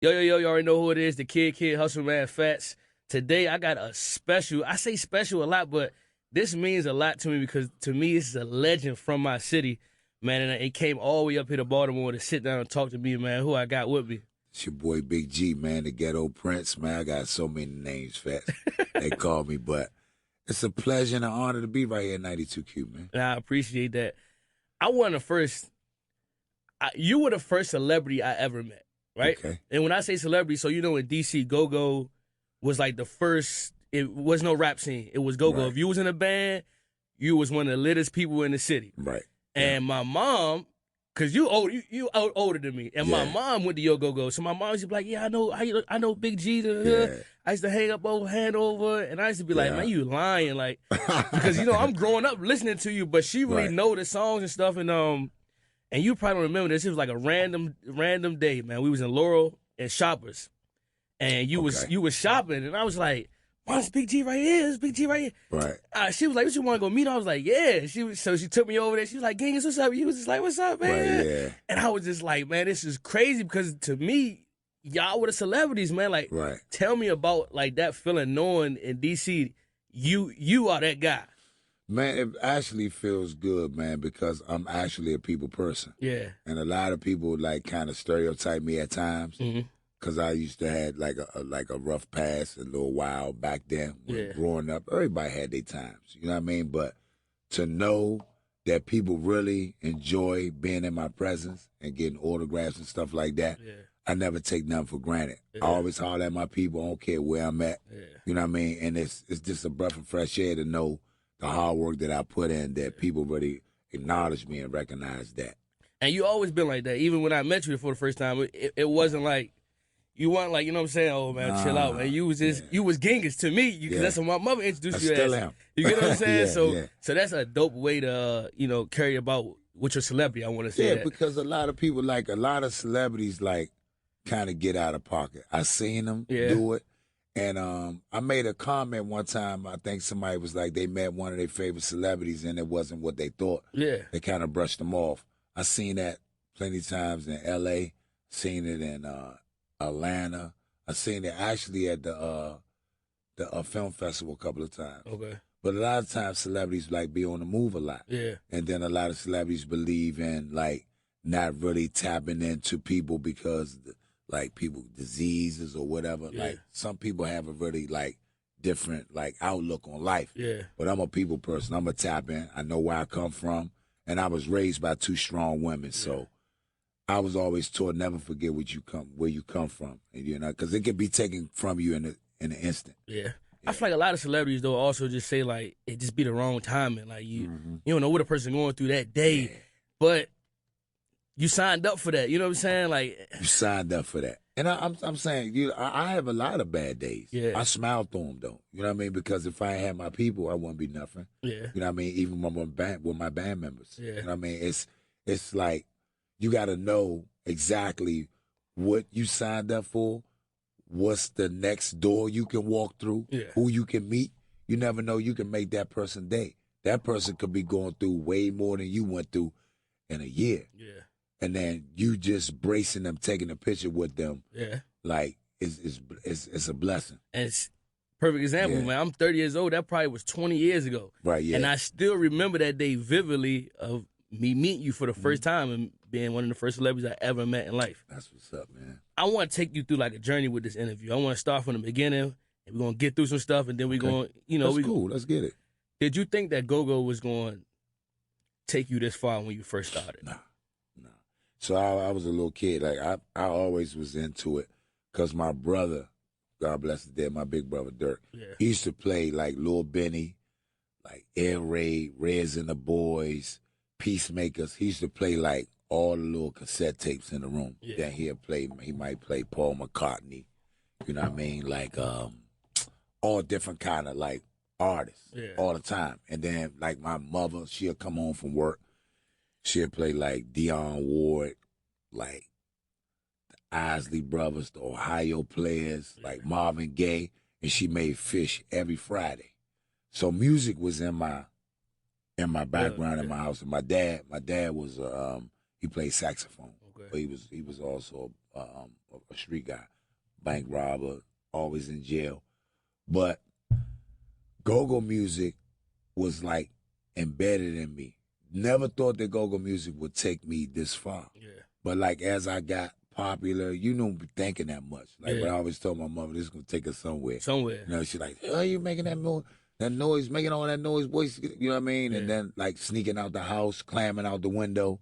Yo, you already know who it is, the kid, hustle man, Fats. Today I got a special, I say special a lot, but this means a lot to me because to me this is a legend from my city, man, and it came all the way up here to Baltimore to sit down and talk to me, man, who I got with me. It's your boy Big G, man, the ghetto prince, man. I got so many names, Fats. They call me, but it's a pleasure and an honor to be right here at 92Q, man. And I appreciate that. I won the first, you were the first celebrity I ever met, right? Okay. And when I say celebrity, so you know in DC, Go-Go was like the first, it was no rap scene. It was Go-Go. Right. If you was in a band, you was one of the littest people in the city. Right. And my mom, because you older than me, and my mom went to your Go-Go. So my mom used to be like, yeah, I know Big G. I used to hang up over Hanover, and I used to be like, man, you lying. Like, because, I'm growing up listening to you, but she really know the songs and stuff. And you probably don't remember this. It was like a random day, man. We was in Laurel and Shoppers. And you was shopping, and I was like, "Wow, it's Big G right here. It's Big G right here." Right. She was like, "What you want to go meet?" I was like, "Yeah." So she took me over there. She was like, "Genghis, what's up?" You was just like, "What's up, man?" Right, yeah. And I was just like, "Man, this is crazy," because to me, y'all were the celebrities, man. Like, tell me about like that feeling, knowing in DC, you are that guy. Man, it actually feels good, man, because I'm actually a people person. Yeah. And a lot of people like kind of stereotype me at times. Mm-hmm. Cause I used to have like a rough past a little while back then when growing up. Everybody had their times, you know what I mean? But to know that people really enjoy being in my presence and getting autographs and stuff like that, I never take nothing for granted. I always holler at my people. I don't care where I'm at, you know what I mean? And it's just a breath of fresh air to know the hard work that I put in, that people really acknowledge me and recognize that. And you always been like that. Even when I met you for the first time, it wasn't like. You weren't like, you know what I'm saying? Oh, man, chill out, man. You was just, you was Genghis to me, because that's what my mother introduced you as. Still am. You get what I'm saying? So that's a dope way to, carry about with your celebrity, I want to say that. Because a lot of people, like, a lot of celebrities, like, kind of get out of pocket. I seen them do it. And I made a comment one time. I think somebody was like, they met one of their favorite celebrities, and it wasn't what they thought. Yeah. They kind of brushed them off. I seen that plenty of times in L.A., seen it in Atlanta. I seen it actually at the film festival a couple of times. Okay. But a lot of times celebrities like be on the move a lot. Yeah. And then a lot of celebrities believe in like not really tapping into people because like people diseases or whatever. Yeah. Like some people have a really like different like outlook on life. Yeah. But I'm a people person. I'm a tap in. I know where I come from, and I was raised by two strong women, so I was always taught never forget where you come from, because it could be taken from you in an instant. Yeah. I feel like a lot of celebrities though also just say like it just be the wrong timing. Like you don't know what a person going through that day, but you signed up for that. You know what I'm saying? Like you signed up for that, and I'm saying I have a lot of bad days. Yeah. I smile through them though. You know what I mean? Because if I had my people, I wouldn't be nothing. Yeah. You know what I mean? Even with my band members. Yeah. You know what I mean? It's like. You got to know exactly what you signed up for, what's the next door you can walk through, who you can meet. You never know. You can make that person day. That person could be going through way more than you went through in a year. Yeah. And then you just bracing them, taking a picture with them. Yeah. Like, it's a blessing. And it's perfect example, man. I'm 30 years old. That probably was 20 years ago. Right, yeah. And I still remember that day vividly of me meeting you for the first time and being one of the first celebrities I ever met in life. That's what's up, man. I want to take you through like a journey with this interview. I want to start from the beginning, and we're going to get through some stuff, and then we're going, That's cool. Let's get it. Did you think that Go-Go was going to take you this far when you first started? No. So I was a little kid. Like, I always was into it because my brother, God bless his dead, my big brother, Dirk, he used to play like Lil Benny, like Air Raid, Reds and the Boys, Peacemakers. He used to play like all the little cassette tapes in the room. Then he might play Paul McCartney, you know what I mean? Like all different kind of like artists all the time. And then like my mother, she'll come home from work. She'll play like Dionne Ward, like the Isley Brothers, the Ohio Players, like Marvin Gaye, and she made Fish every Friday. So music was in my background in my house. And my dad was he played saxophone, but he was also a street guy, bank robber, always in jail. But go-go music was like embedded in me. Never thought that go-go music would take me this far. Yeah. But like as I got popular, you don't be thinking that much. Like what I always told my mother, this is gonna take us somewhere. Somewhere. You know, she's like, oh, you making that noise, making all that noise, voice, you know what I mean? Yeah. And then like sneaking out the house, clamming out the window.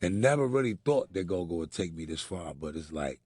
And never really thought that go-go would take me this far. But it's like,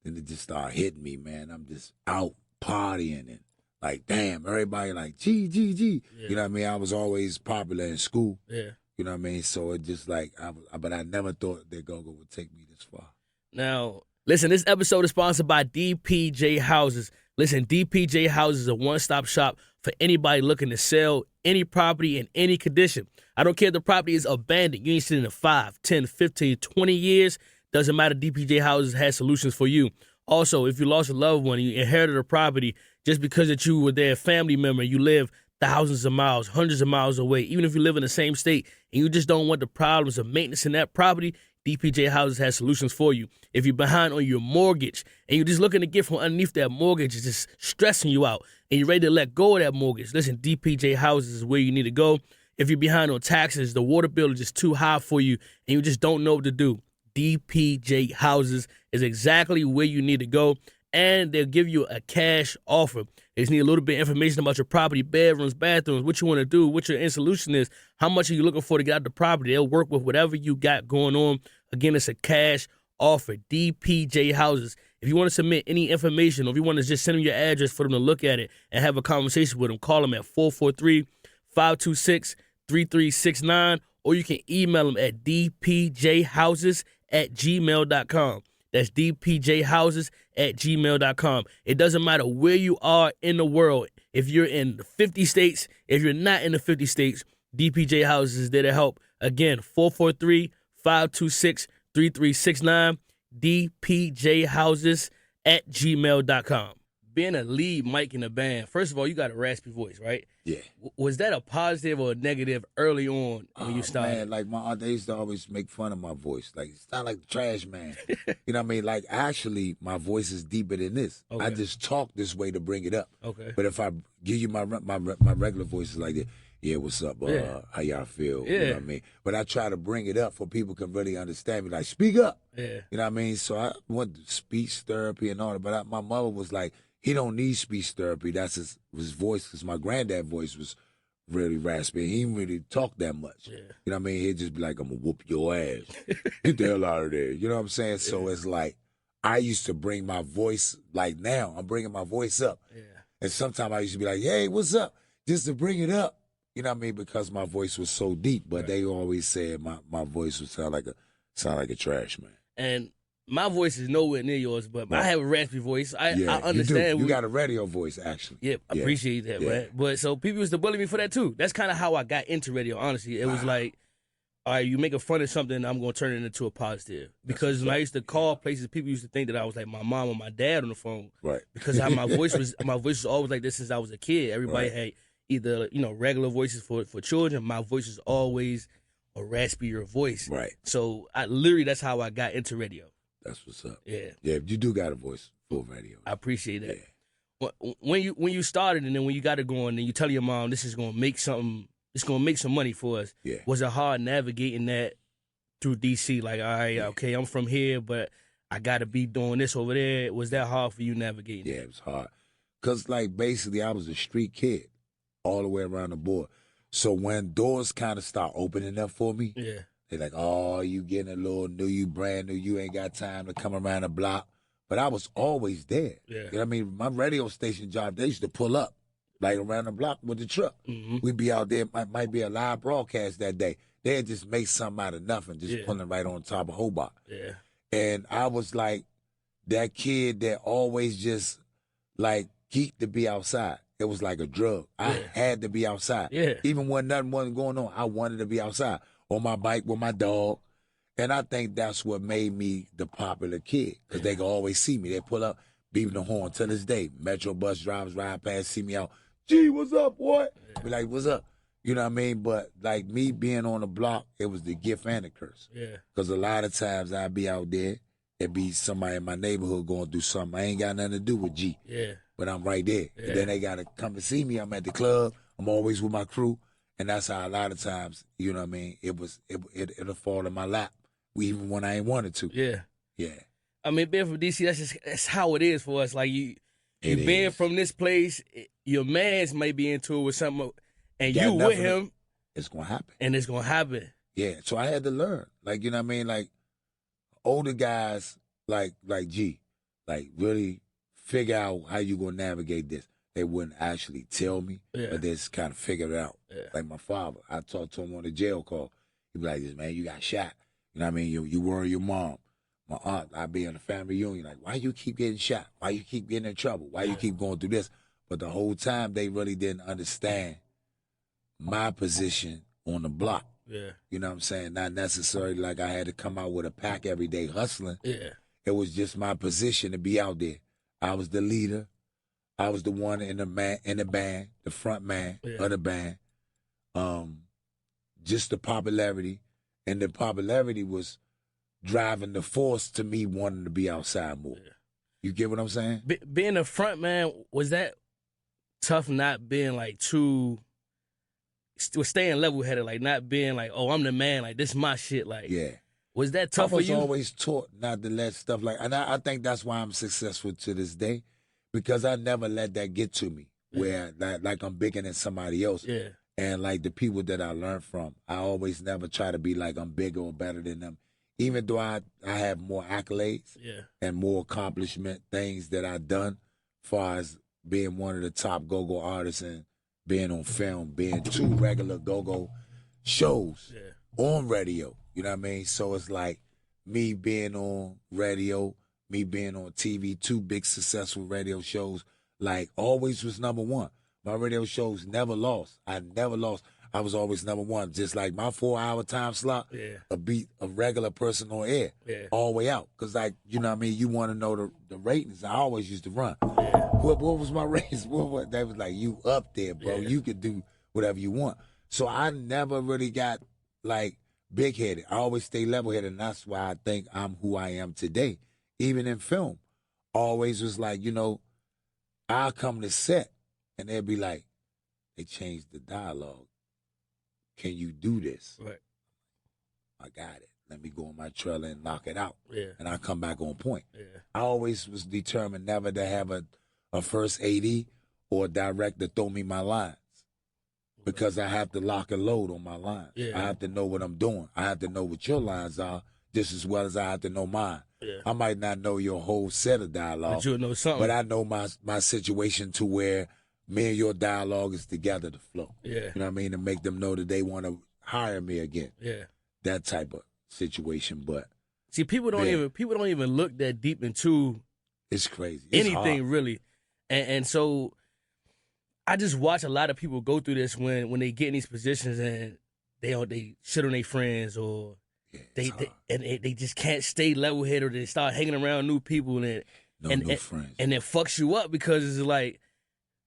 then it just started hitting me, man. I'm just out partying and like, damn, everybody like, G. Yeah. You know what I mean? I was always popular in school. Yeah. You know what I mean? So it just like, but I never thought that go-go would take me this far. Now, listen, this episode is sponsored by DPJ Houses. Listen, DPJ Houses is a one-stop shop for anybody looking to sell any property in any condition. I don't care if the property is abandoned. You ain't sitting in 5, 10, 15, 20 years. Doesn't matter. DPJ Houses has solutions for you. Also, if you lost a loved one and you inherited a property just because that you were their family member, you live thousands of miles, hundreds of miles away, even if you live in the same state and you just don't want the problems of maintenance in that property, DPJ Houses has solutions for you. If you're behind on your mortgage and you're just looking to get from underneath that mortgage, it's just stressing you out, and you're ready to let go of that mortgage, listen, DPJ Houses is where you need to go. If you're behind on taxes, the water bill is just too high for you, and you just don't know what to do, DPJ Houses is exactly where you need to go, and they'll give you a cash offer. They just need a little bit of information about your property, bedrooms, bathrooms, what you want to do, what your end solution is, how much are you looking for to get out the property. They'll work with whatever you got going on. Again, it's a cash offer, DPJ Houses. If you want to submit any information or if you want to just send them your address for them to look at it and have a conversation with them, call them at 443-526-3369, or you can email them at dpjhouses@gmail.com. That's dpjhouses@gmail.com. It doesn't matter where you are in the world. If you're in the 50 states, if you're not in the 50 states, DPJ Houses is there to help. Again, 443-526-3369, dpjhouses@gmail.com. Being a lead mic in the band, first of all, you got a raspy voice, right? Yeah. Was that a positive or a negative early on when you started? Man, like my aunt, they used to always make fun of my voice. Like, it sound like the trash man. You know what I mean? Like, actually, my voice is deeper than this. Okay. I just talk this way to bring it up. Okay. But if I give you my regular voice is like this. Yeah, what's up? How y'all feel? Yeah. You know what I mean? But I try to bring it up for people can really understand me. Like, speak up. Yeah. You know what I mean? So I went to speech therapy and all that. But my mother was like, he don't need speech therapy. That's his voice, because my granddad's voice was really raspy. He didn't really talk that much. Yeah. You know what I mean? He'd just be like, I'm going to whoop your ass. Get the hell out of there. You know what I'm saying? Yeah. So it's like, I used to bring my voice, like now, I'm bringing my voice up. Yeah. And sometimes I used to be like, hey, what's up? Just to bring it up. You know what I mean? Because my voice was so deep. But they always said my voice would sound like a trash man. And my voice is nowhere near yours, but I have a raspy voice. I understand. You got a radio voice, actually. Yeah, I appreciate that, man. But so people used to bully me for that, too. That's kind of how I got into radio, honestly. It was like, all right, you make fun of something, I'm going to turn it into a positive. Because when I used to call places, people used to think that I was like my mom or my dad on the phone. Right. Because my voice was always like this since I was a kid. Everybody had either, regular voices for children. My voice is always a raspier voice. Right. So that's how I got into radio. That's what's up. Yeah. Yeah, you do got a voice for radio. I appreciate that. Yeah. When you started and then when you got it going and you tell your mom this is gonna make some money for us, was it hard navigating that through DC? Like, all right, okay, I'm from here, but I gotta be doing this over there. Was that hard for you navigating? Yeah, it was hard. Cause like basically I was a street kid all the way around the board. So when doors kind of start opening up for me, they're like, oh, you getting a little new, you brand new, you ain't got time to come around the block. But I was always there. Yeah. You know what I mean? My radio station job, they used to pull up, like around the block with the truck. Mm-hmm. We'd be out there, might be a live broadcast that day. They'd just make something out of nothing, just pulling right on top of Hobart. Yeah. And I was like that kid that always just like geeked to be outside. It was like a drug. I had to be outside. Yeah. Even when nothing wasn't going on, I wanted to be outside. On my bike with my dog. And I think that's what made me the popular kid. Because they can always see me. They pull up, beeping the horn to this day. Metro bus drivers ride past, see me out. Gee, what's up, boy? Be like, what's up? You know what I mean? But like me being on the block, it was the gift and the curse. Yeah. Because a lot of times I'd be out there It be somebody in my neighborhood going through something. I ain't got nothing to do with G. Yeah. But I'm right there. Yeah. And then they got to come and see me. I'm at the club. I'm always with my crew. And that's how a lot of times, you know what I mean, it'll fall in my lap, even when I ain't wanted to. Yeah. Yeah. I mean, being from DC, that's how it is for us. Like, you being from this place, your mans may be into it with something, and you with him. It's going to happen. And it's going to happen. Yeah. So I had to learn. Like, you know what I mean? Like, older guys like G, like, really figure out how you going to navigate this. They wouldn't actually tell me, but they just kind of figure it out. Yeah. Like my father, I talked to him on the jail call. He'd be like, "This man, you got shot. You know what I mean? You worry your mom." My aunt, I'd be in a family reunion, like, "Why you keep getting shot? Why you keep getting in trouble? Why you keep going through this?" But the whole time, they really didn't understand my position on the block. Yeah. You know what I'm saying? Not necessarily like I had to come out with a pack every day hustling. Yeah. It was just my position to be out there. I was the leader. I was the one in the band, the front man of the band. Just the popularity, and the popularity was driving the force to me wanting to be outside more. Yeah. You get what I'm saying? Being a front man, was that tough? Not being like too, staying level headed, like not being like, "Oh, I'm the man, like this is my shit." Like, yeah. Was that tough for you? I was always taught not to let stuff like, and I think that's why I'm successful to this day. Because I never let that get to me, where like I'm bigger than somebody else. Yeah. And like the people that I learned from, I always never try to be like I'm bigger or better than them. Even though I have more accolades and more accomplishment things that I've done, as far as being one of the top go-go artists and being on film, being 2 regular go-go shows on radio. You know what I mean? So it's like me being on radio, me being on TV, 2 big successful radio shows, like always was number 1. My radio shows never lost. I never lost. I was always number 1. Just like my 4-hour time slot, beat a regular person on air all the way out. Because, like, you know what I mean? You want to know the ratings. I always used to run. What was my ratings? What? They was like, you up there, bro. You could do whatever you want. So I never really got, like, big-headed. I always stay level-headed, and that's why I think I'm who I am today. Even in film, always was like, you know, I'll come to set, and they'll be like, they changed the dialogue. Can you do this? Right. I got it. Let me go on my trailer and knock it out. Yeah. And I come back on point. Yeah. I always was determined never to have a first AD or a director throw me my lines. Because I have to lock and load on my lines. Yeah. I have to know what I'm doing. I have to know what your lines are just as well as I have to know mine. Yeah. I might not know your whole set of dialogue. But you'll know something. But I know my situation to where me and your dialogue is together to flow. Yeah. You know what I mean? To make them know that they want to hire me again. Yeah. That type of situation. But see, people don't even look that deep into it's crazy. It's anything hard. Really. And so I just watch a lot of people go through this when they get in these positions and they shit on their friends or they just can't stay level headed or they start hanging around new people and new friends. And it fucks you up because it's like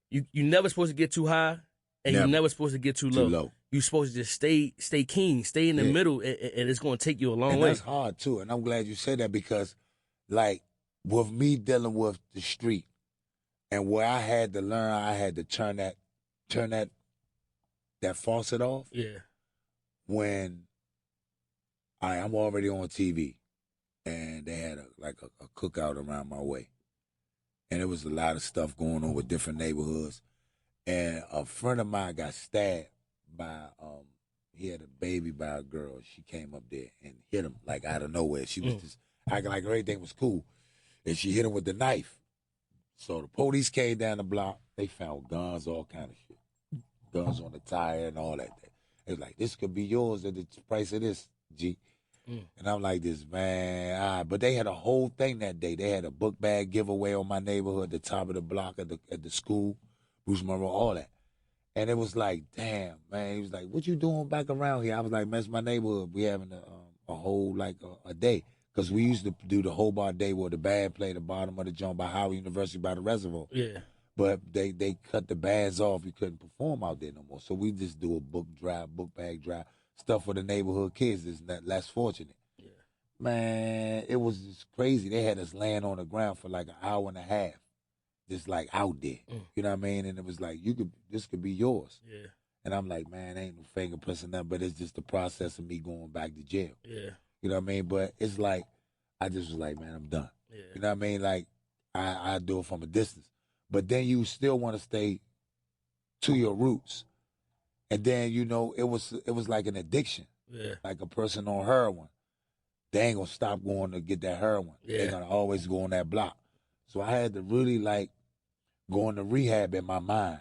you never supposed to get too high and you're never supposed to get too low. You're supposed to just stay keen, stay in the middle, and it's going to take you a long way. That's hard too, and I'm glad you said that because, like, with me dealing with the street, and where I had to learn, I had to turn that faucet off. Yeah. When I'm already on TV, and they had a cookout around my way, and there was a lot of stuff going on with different neighborhoods, and a friend of mine got stabbed by he had a baby by a girl. She came up there and hit him like out of nowhere. She was just acting like everything was cool, and she hit him with the knife. So the police came down the block. They found guns, all kind of shit, guns on the tire and all that. They was like, this could be yours at the price of this, G. And I'm like, this, man. But they had a whole thing that day. They had a book bag giveaway on my neighborhood, the top of the block at the school, Bruce Monroe, all that. And it was like, damn, man. He was like, what you doing back around here? I was like, man, it's my neighborhood. We having a whole, like, a day. Because we used to do the whole bar day where the band played the bottom of the joint by Howard University by the reservoir. Yeah. But they cut the bands off. You couldn't perform out there no more. So we just do a book bag drive, stuff for the neighborhood kids that's less fortunate. Yeah. Man, it was just crazy. They had us laying on the ground for like an hour and a half, just like out there. You know what I mean? And it was like, this could be yours. Yeah. And I'm like, man, ain't no fingerprints or nothing, but it's just the process of me going back to jail. Yeah. You know what I mean? But it's like, I just was like, man, I'm done. Yeah. You know what I mean? Like, I do it from a distance. But then you still want to stay to your roots. And then, you know, it was like an addiction. Yeah. Like a person on heroin. They ain't gonna stop going to get that heroin. Yeah. They're gonna always go on that block. So I had to really like go into rehab in my mind.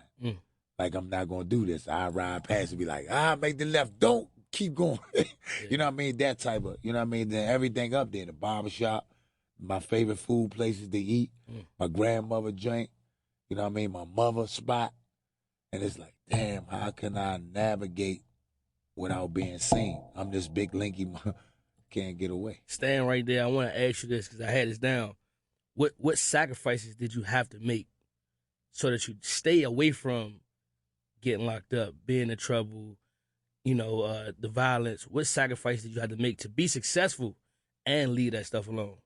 Like, I'm not gonna do this. I ride past and be like, make the left. Don't keep going. You know what I mean? That type of, you know what I mean? Then everything up there, the barbershop, my favorite food places to eat, my grandmother joint, you know what I mean? My mother's spot. And it's like, damn, how can I navigate without being seen? I'm this big linky, can't get away. Staying right there, I want to ask you this because I had this down. What sacrifices did you have to make so that you stay away from getting locked up, being in trouble, you know, the violence? What sacrifice did you have to make to be successful and leave that stuff alone?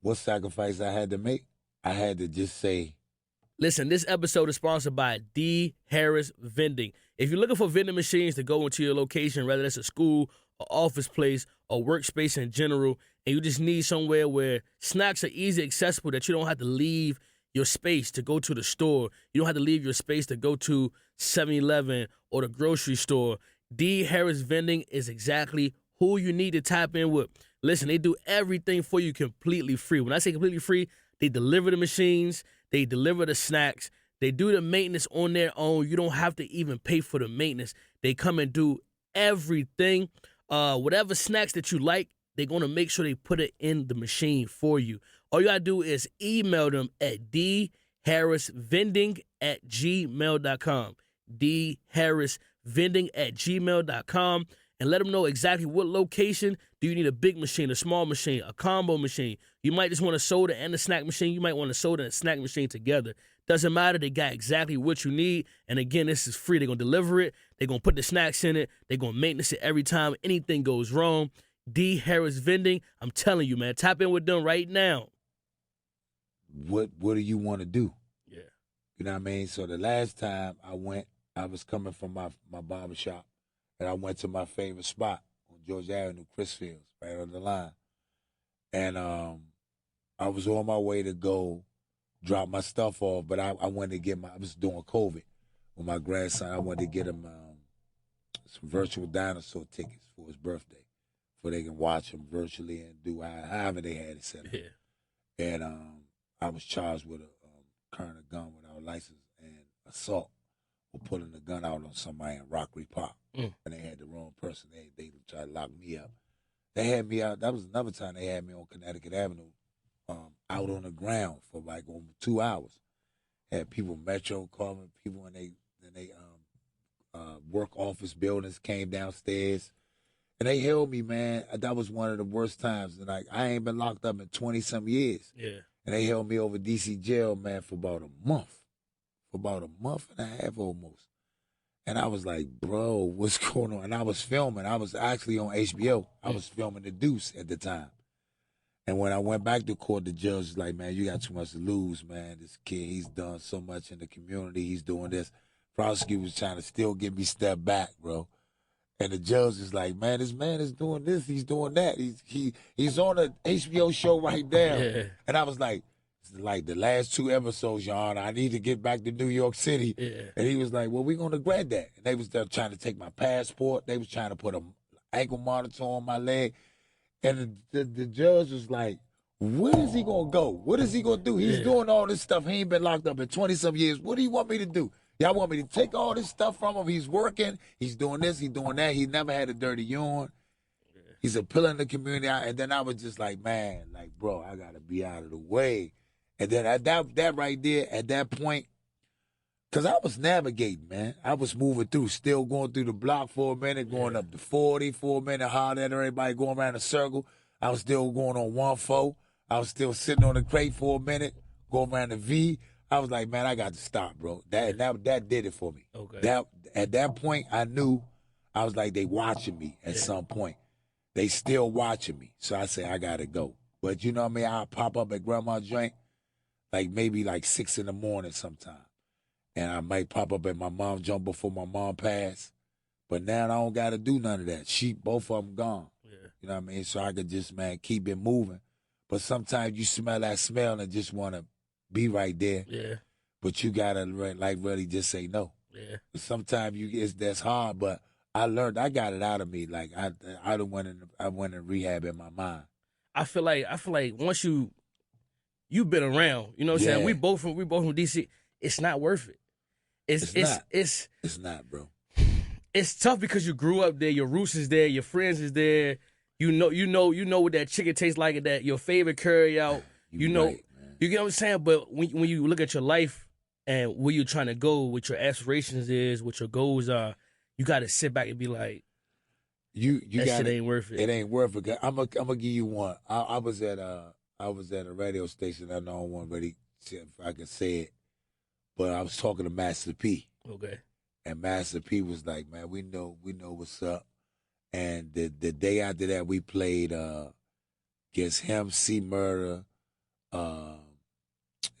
What sacrifice I had to make? I had to just say. Listen, this episode is sponsored by D. Harris Vending. If you're looking for vending machines to go into your location, whether that's a school, an office place, or workspace in general, and you just need somewhere where snacks are easy accessible, that you don't have to leave your space to go to the store. You don't have to leave your space to go to 7-Eleven or the grocery store. D. Harris Vending is exactly who you need to tap in with. Listen, they do everything for you completely free. When I say completely free, they deliver the machines, they deliver the snacks, they do the maintenance on their own. You don't have to even pay for the maintenance. They come and do everything. Whatever snacks that you like, they're going to make sure they put it in the machine for you. All you got to do is email them at dharrisvending@gmail.com. dharrisvending@gmail.com. And let them know exactly what location. Do you need a big machine, a small machine, a combo machine? You might just want a soda and a snack machine. You might want a soda and a snack machine together. Doesn't matter. They got exactly what you need. And again, this is free. They're going to deliver it. They're going to put the snacks in it. They're going to maintenance it every time anything goes wrong. D. Harris Vending. I'm telling you, man, tap in with them right now. What do you want to do? Yeah. You know what I mean? So the last time I went, I was coming from my barbershop, and I went to my favorite spot on George Avenue, Chrisfields, right on the line. And I was on my way to go drop my stuff off, but I wanted to get I was doing COVID with my grandson. I wanted to get him some virtual dinosaur tickets for his birthday, so they can watch him virtually and do however they had it set up. Yeah. And I was charged with carrying a gun without license and assault for pulling the gun out on somebody in Rockery Park. And they had the wrong person. They tried to lock me up. They had me out. That was another time they had me on Connecticut Avenue, out on the ground for like over 2 hours. Had people Metro calling, people in they work office buildings came downstairs, and they held me, man. That was one of the worst times. And like, I ain't been locked up in 20-some years. Yeah. And they held me over DC jail, man, for about a month and a half almost. And I was like, bro, what's going on? And I was filming. I was actually on HBO. I was filming The Deuce at the time. And when I went back to court, the judge was like, man, you got too much to lose, man. This kid, he's done so much in the community. He's doing this. Prosecutor was trying to still get me step back, bro. And the judge is like, man, this man is doing this. He's doing that. He's on a HBO show right now. Yeah. And I was like the last 2 episodes, Your Honor, I need to get back to New York City. Yeah. And he was like, well, we're going to grant that. And they was there trying to take my passport. They was trying to put an ankle monitor on my leg. And the judge was like, where is he going to go? What is he going to do? He's doing all this stuff. He ain't been locked up in 20-some years. What do you want me to do? Y'all want me to take all this stuff from him? He's working. He's doing this. He's doing that. He never had a dirty urine. He's a pillar in the community. And then I was just like, man, like, bro, I got to be out of the way. And then at that right there, at that point, because I was navigating, man. I was moving through, still going through the block for a minute, going up to 40 for a minute, hollering at everybody, going around a circle. I was still going on 1-4. I was still sitting on the crate for a minute, going around the V. I was like, man, I got to stop, bro. That did it for me. Okay. At that point, I knew, I was like, they watching me at some point. they still watching me. So I say, I got to go. But you know what I mean? I'll pop up at grandma's joint, like maybe like 6 in the morning sometime. And I might pop up at my mom's joint before my mom passed. But now I don't got to do none of that. Both of them gone. Yeah. You know what I mean? So I could just, man, keep it moving. But sometimes you smell that smell and just want to be right there. Yeah. But you got to, like, really just say no. Yeah. Sometimes that's hard, but I learned, I got it out of me. Like, I went in rehab in my mind. I feel like once you've been around, you know what I'm saying? We both from DC. It's not worth it. It's not, bro. It's tough because you grew up there. Your roots is there. Your friends is there. You know what that chicken tastes like. And that your favorite curry out. You know, right, you get what I'm saying. But when you look at your life and where you're trying to go, what your aspirations is, what your goals are, you got to sit back and be like, that shit ain't worth it. It ain't worth it. I'm gonna give you one. I was at a radio station. I don't want to really see if I can say it, but I was talking to Master P. Okay. And Master P was like, man, we know what's up. And the day after that, we played against him, C Murder,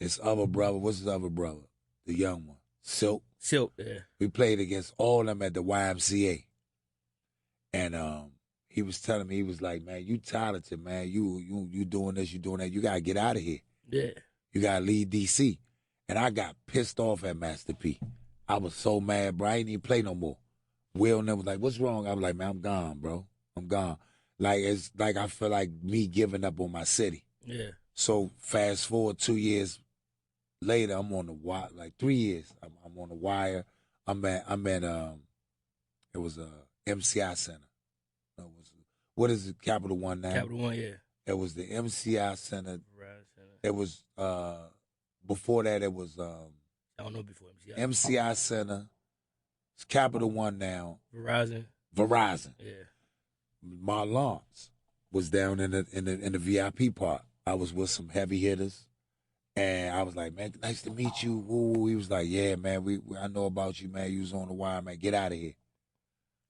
his other brother. What's his other brother? The young one, Silk. Silk, yeah. We played against all of them at the YMCA. And he was telling me, he was like, man, you talented, man. You doing this, you doing that. You got to get out of here. Yeah. You got to leave D.C. And I got pissed off at Master P. I was so mad, bro. I didn't even play no more. Will never was like, what's wrong? I was like, man, I'm gone, bro. I'm gone. Like, it's like I feel like me giving up on my city. Yeah. So fast forward 2 years later, I'm on the wire. Like 3 years, I'm on the wire. I'm at it was a MCI Center. No, what is it? Capital One now? Capital One, yeah. It was the MCI Center. Verizon Center. It was before that. It was I don't know before MCI. MCI Center. It's Capital One now. Verizon. Yeah. Marlon's was down in the VIP part. I was with some heavy hitters, and I was like, man, nice to meet you. Woo. He was like, yeah, man, I know about you, man. You was on the wire, man. Get out of here.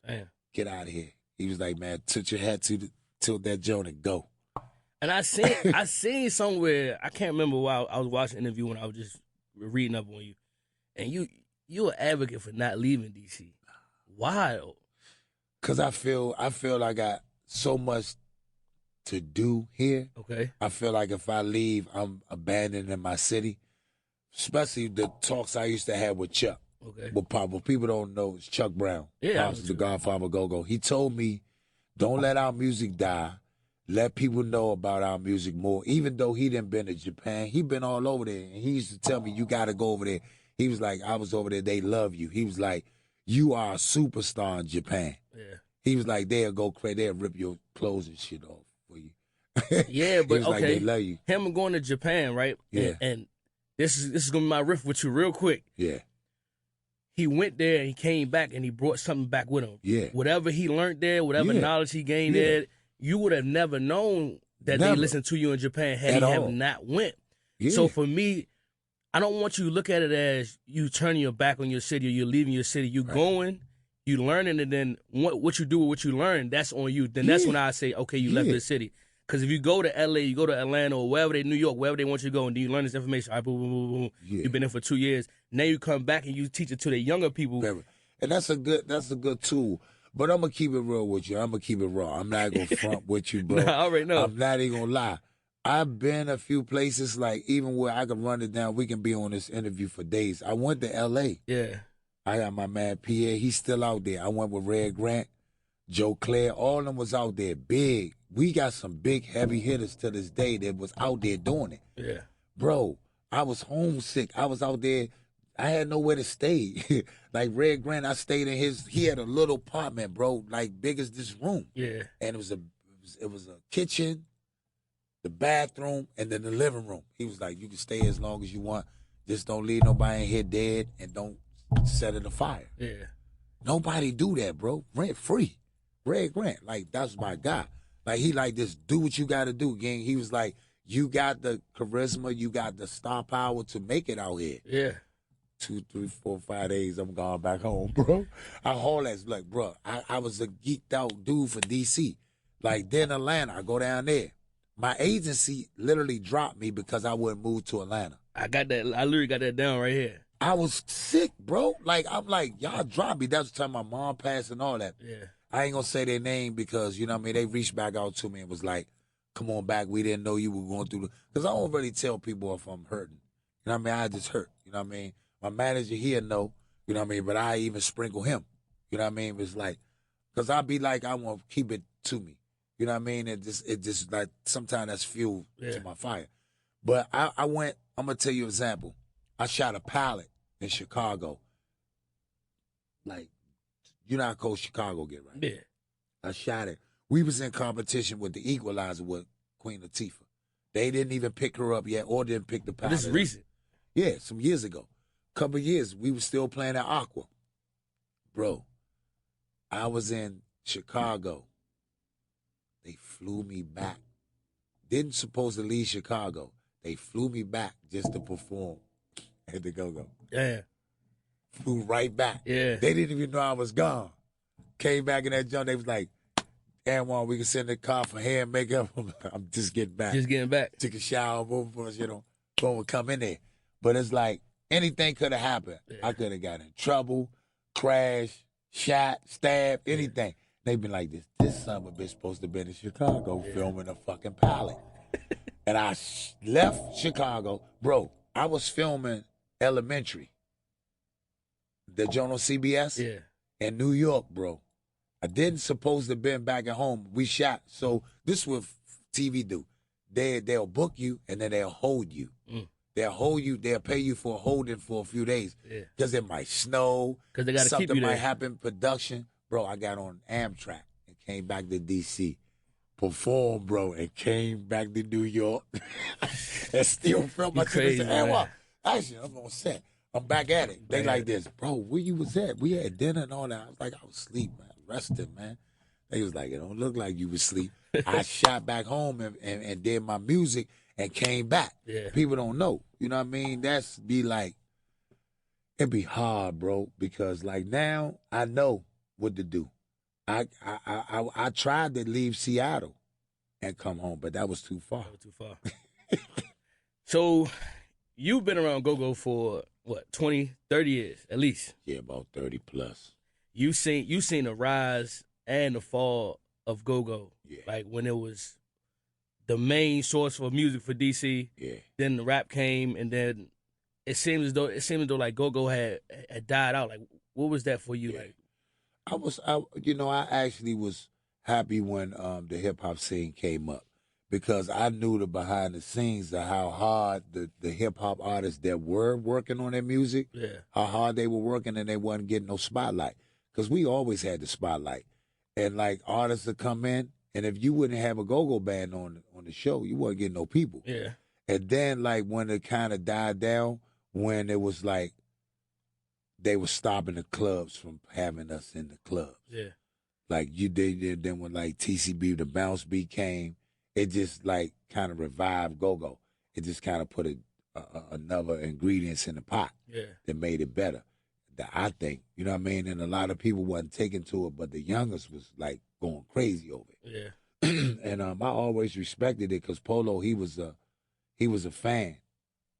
Damn. Get out of here. He was like, man, tilt your hat to that joint and go. And I seen somewhere, I can't remember why I was watching an interview when I was just reading up on you, and you're an advocate for not leaving DC. Why? Cause I feel I got so much to do here. Okay. I feel like if I leave, I'm abandoning my city. Especially the talks I used to have with Chuck. Okay. What people don't know is Chuck Brown. Yeah. The Godfather Go-Go. He told me, don't let our music die. Let people know about our music more. Even though he didn't been to Japan, he been all over there. And he used to tell me, you got to go over there. He was like, I was over there. They love you. He was like, you are a superstar in Japan. Yeah. He was like, they'll go crazy. They'll rip your clothes and shit off for you. Yeah, but okay. Like, they love you. Him going to Japan, right? Yeah. And this is gonna be my riff with you real quick. Yeah. He went there and he came back and he brought something back with him. Yeah. Whatever he learned there, whatever knowledge he gained there, you would have never known that they listened to you in Japan had he have not went. Yeah. So for me, I don't want you to look at it as you turning your back on your city or you're leaving your city. You going, you learning, and then what you do with what you learn, that's on you. Then that's when I say, okay, you left the city. Because if you go to L.A., you go to Atlanta or New York, wherever they want you to go, and then you learn this information, all right, boom, boom, boom, boom. You've been there for 2 years. Now you come back and you teach it to the younger people. And that's a good tool. But I'm going to keep it real with you. I'm going to keep it raw. I'm not going to front with you, bro. Nah, I already know. I'm not even going to lie. I've been a few places, like, even where I can run it down, we can be on this interview for days. I went to L.A. Yeah. I got my man Pierre. He's still out there. I went with Red Grant, Joe Claire. All of them was out there big. We got some big heavy hitters to this day that was out there doing it. Yeah. Bro, I was homesick. I was out there. I had nowhere to stay. Like Red Grant, I stayed in he had a little apartment, bro, like big as this room. Yeah. And it was a kitchen, the bathroom, and then the living room. He was like, you can stay as long as you want. Just don't leave nobody in here dead and don't set it afire. Yeah. Nobody do that, bro. Rent free. Red Grant, like, that's my guy. Like, he like this, do what you got to do, gang. He was like, you got the charisma, you got the star power to make it out here. Yeah. 2, 3, 4, 5 days, I'm going back home, bro. I haul that, like, bro, I was a geeked out dude for D.C. Like then Atlanta, I go down there. My agency literally dropped me because I wouldn't move to Atlanta. I got that. I literally got that down right here. I was sick, bro. Like I'm like, y'all dropped me. That's the time my mom passed and all that. Yeah. I ain't gonna say their name because you know what I mean. They reached back out to me and was like, "Come on back. We didn't know you were going through." Because I don't really tell people if I'm hurting. You know what I mean? I just hurt. You know what I mean? My manager here know. You know what I mean? But I even sprinkle him. You know what I mean? It's like, because I be like, I want to keep it to me. You know what I mean? It just like sometimes that's fuel to my fire. But I went. I'm gonna tell you an example. I shot a pilot in Chicago. Like, you know how cold Chicago get, right? Yeah. I shot it. We was in competition with the Equalizer with Queen Latifah. They didn't even pick her up yet or didn't pick the pilot. This is recent. Yeah, some years ago. Couple of years, we were still playing at Aqua. Bro, I was in Chicago. They flew me back. Didn't supposed to leave Chicago. They flew me back just to perform at the Go-Go. Yeah. Flew right back. Yeah. They didn't even know I was gone. Came back in that joint. They was like, Anwan, we can send the car for hair and makeup. I'm just getting back. Just getting back. Took a shower, boom, you know, boom, come in there. But it's like anything could have happened. Yeah. I could have got in trouble, crashed, shot, stabbed, anything. They been like, this son of a bitch supposed to be in Chicago filming a fucking pilot. And I left Chicago. Bro, I was filming Elementary, the joint on CBS in New York, bro. I didn't supposed to have been back at home. We shot. So this is what TV do. They'll book you and then they'll hold you. They'll hold you. They'll pay you for holding for a few days. Because it might snow. Because they got to keep you there. Something might happen. Production. Bro, I got on Amtrak and came back to D.C. Performed, bro, and came back to New York. And still felt my tickets. Actually, I'm on set. I'm back at it. They like this. Bro, where you was at? We had dinner and all that. I was like, I was asleep, man. Resting, man. They was like, it don't look like you was asleep. I shot back home and did my music and came back. Yeah. People don't know. You know what I mean? That's be like, it'd be hard, bro, because like now I know what to do. I tried to leave Seattle and come home, but that was too far. That was too far. So you've been around Go-Go for, what, 20, 30 years at least? Yeah, about 30 plus. You seen the rise and the fall of Go-Go. Yeah. Like when it was the main source for music for DC. Yeah. Then the rap came, and then it seemed as though like Go-Go had died out. Like, what was that for you? Yeah. Like, I actually was happy when the hip hop scene came up because I knew the behind the scenes of how hard the hip hop artists that were working on their music, how hard they were working, and they wasn't getting no spotlight. Because we always had the spotlight. And like artists would come in, and if you wouldn't have a go-go band on the show, you wasn't getting no people. Yeah. And then like when it kind of died down, when it was like they were stopping the clubs from having us in the clubs. Yeah. Like you did, then when like TCB, the bounce beat came, it just like kind of revived go-go. It just kind of put another ingredients in the pot that made it better. That I think, you know what I mean? And a lot of people wasn't taking to it, but the youngest was like going crazy over it. Yeah. And I always respected it because Polo, he was a fan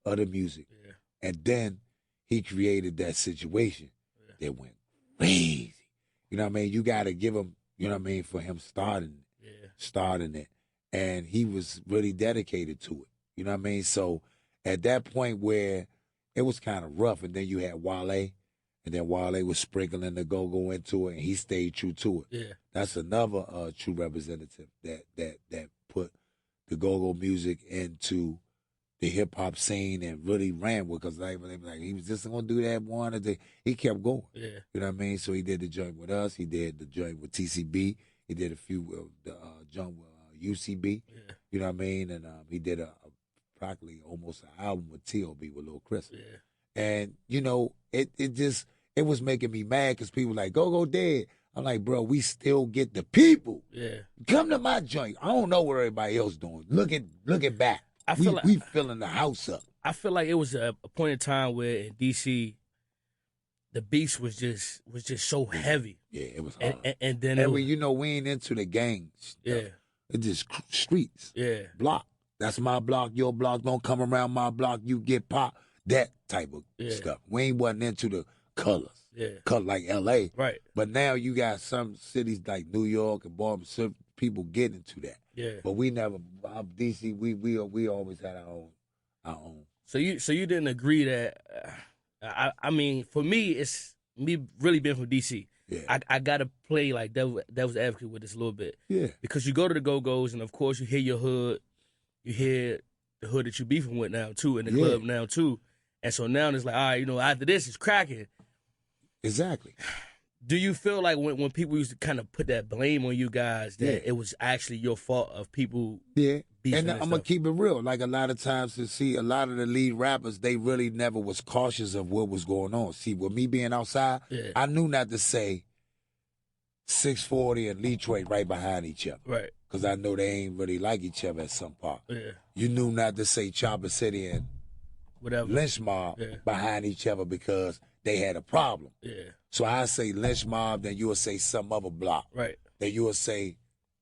of the music. Yeah. And then he created that situation that went crazy. You know what I mean? You got to give him, you know what I mean, for him starting it. And he was really dedicated to it. You know what I mean? So at that point where it was kind of rough, and then you had Wale, and then Wale was sprinkling the go-go into it, and he stayed true to it. Yeah. That's another true representative that put the go-go music into the hip-hop scene and really ran with it, because they were like, he was just going to do that one. He kept going. Yeah. You know what I mean? So he did the joint with us. He did the joint with TCB. He did a few the joint with UCB. Yeah. You know what I mean? And he did practically almost an album with T.O.B. with Lil Chris. Yeah. And, you know, it was making me mad because people like, go dead. I'm like, bro, we still get the people. Yeah. Come to my joint. I don't know what everybody else doing. Looking back. We filling the house up. I feel like it was a point in time where in DC, the beast was just so heavy. Yeah, it was hard. And then and we ain't into the gangs stuff. Yeah. It's just streets. Yeah. Block. That's my block, your block. Don't come around my block, you get popped. That type of stuff. We wasn't into the colors. Yeah. Color like L.A. Right. But now you got some cities like New York and Boston, some people get into that. Yeah. But we never, DC, we always had our own. So you didn't agree that, I mean, for me, it's me really being from DC. Yeah. I got to play like devil's advocate with this a little bit. Yeah. Because you go to the Go-Go's and, of course, you hear your hood. You hear the hood that you beefing with now, too, in the club now, too. And so now it's like, all right, after this, it's cracking. Exactly. Do you feel like when people used to kind of put that blame on you guys that it was actually your fault of people beefing and I'm going to keep it real. Like a lot of times to see a lot of the lead rappers, they really never was cautious of what was going on. See, with me being outside, I knew not to say 640 and Detroit right behind each other. Right. Because I know they ain't really like each other at some part. Yeah. You knew not to say Chopper City and whatever Lynch Mob behind each other because they had a problem. Yeah. So I say Lynch Mob, then you will say some other block. Right. Then you will say,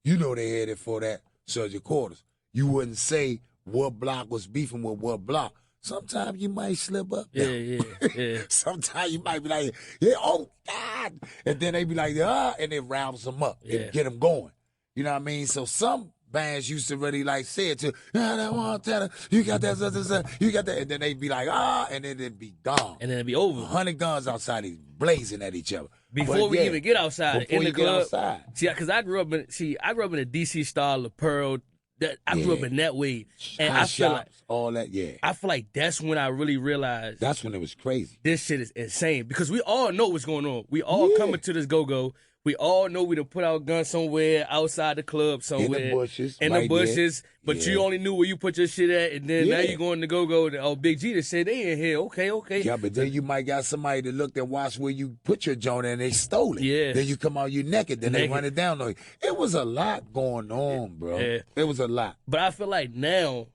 they headed for that Surgery Quarters. You wouldn't say what block was beefing with what block. Sometimes you might slip up. Yeah. Sometimes you might be like, oh, God. And then they be like, and it rounds them up and get them going. You know what I mean? So some bands used to really like say it to, you got that, you got that. And then they be like, and then it'd be gone. And then it'd be over. 100 guns outside, blazing at each other. Before we even get outside. Before in the club. Outside. See, because I grew up in a DC style, La Pearl. I grew up in that way. And I feel like all that, I feel like that's when I really realized. That's when it was crazy. This shit is insane. Because we all know what's going on. We all coming to this go-go. We all know we done put our gun somewhere outside the club somewhere. In the bushes. In the bushes. But you only knew where you put your shit at. And then now you going to go. Oh, Big G just said they in here. Okay. Yeah, but then you might got somebody that looked and watched where you put your joint and they stole it. Yeah. Then you come out, you naked. Then they run it down on you. It was a lot going on, bro. Yeah. It was a lot. But I feel like now,